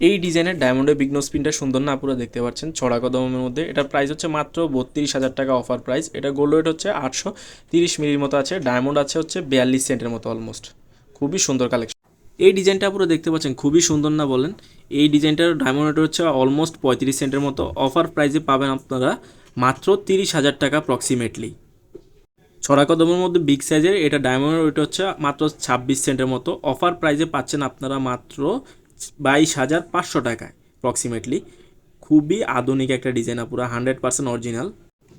এই ডিজাইনের ডায়মন্ডের বিগ নোজ পিনটা সুন্দর না, পুরো দেখতে পাচ্ছেন ছড়া কদমের মধ্যে। এটার প্রাইস হচ্ছে মাত্র 32,000 টাকা অফার প্রাইস। এটা গোল্ড ওয়েট হচ্ছে 830 মিলির মতো আছে, ডায়মন্ড আছে হচ্ছে 42 সেন্টের মতো অলমোস্ট। খুবই সুন্দর কালেকশন। এই ডিজাইনটা পুরো দেখতে পাচ্ছেন, খুবই সুন্দর না বলেন? এই ডিজাইনটার ডায়মন্ড ওয়েট হচ্ছে অলমোস্ট 35 সেন্টের মতো। অফার প্রাইসে পাবেন আপনারা মাত্র 30,000 টাকা অ্যাপ্রক্সিমেটলি। ছড়া কদমের মধ্যে বিগ সাইজের এটা ডায়মন্ড ওয়েট হচ্ছে মাত্র 26 সেন্টের মতো। অফার প্রাইসে পাচ্ছেন আপনারা মাত্র 22,500 টাকায় অ্যাপ্রক্সিমেটলি। খুবই আধুনিক একটা ডিজাইন, পুরো 100% অরিজিনাল।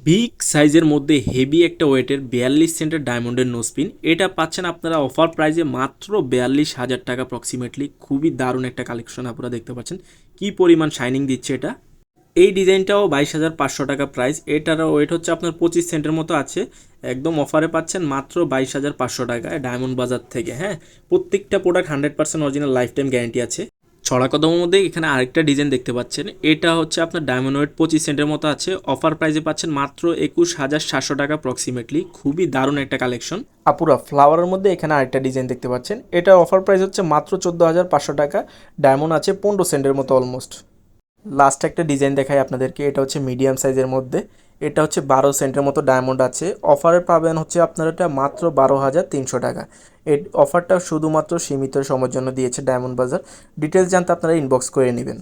বিগ সাইজের মধ্যে হেভি একটা ওয়েটের 42 সেন্টের ডায়মন্ডের নোজপিন, এটা পাচ্ছেন আপনারা অফার প্রাইসে মাত্র 42,000 টাকা অ্যাপ্রক্সিমেটলি। খুবই দারুণ একটা কালেকশন, আপনারা দেখতে পাচ্ছেন কি পরিমাণ শাইনিং দিচ্ছে এটা। এই ডিজাইনটাও 22,500 টাকা প্রাইস। এটারও ওয়েট হচ্ছে আপনার 25 সেন্টের মতো আছে। একদম অফারে পাচ্ছেন মাত্র 22,500 টাকায় ডায়মন্ড বাজার থেকে। হ্যাঁ, প্রত্যেকটা product 100% original, life time guarantee আছে। ছড়া কদমের মধ্যে এখানে আরেকটা ডিজাইন দেখতে পাচ্ছেন, এটা হচ্ছে আপনার ডায়মন্ড ওয়েট 25 সেন্টের মতো আছে। অফার প্রাইসে পাচ্ছেন মাত্র 21,700 টাকা অ্যাপ্রক্সিমেটলি। খুবই দারুণ একটা কালেকশন। আপুরা ফ্লাওয়ারের মধ্যে এখানে আরেকটা ডিজাইন দেখতে পাচ্ছেন, এটার অফার প্রাইস হচ্ছে মাত্র 14,500 টাকা। ডায়মন্ড আছে 15 সেন্টের মতো অলমোস্ট। লাস্ট একটা ডিজাইন দেখাই আপনাদেরকে, এটা হচ্ছে মিডিয়াম সাইজের মধ্যে। এটা হচ্ছে 12 সেন্টের মতো ডায়মন্ড আছে। অফারে পাবেন হচ্ছে আপনারা এটা মাত্র 12,300 টাকা। এই অফারটা শুধুমাত্র সীমিত সময়ের জন্য দিয়েছে ডায়মন্ড বাজার। ডিটেলস জানতে আপনারা ইনবক্স করে নেবেন।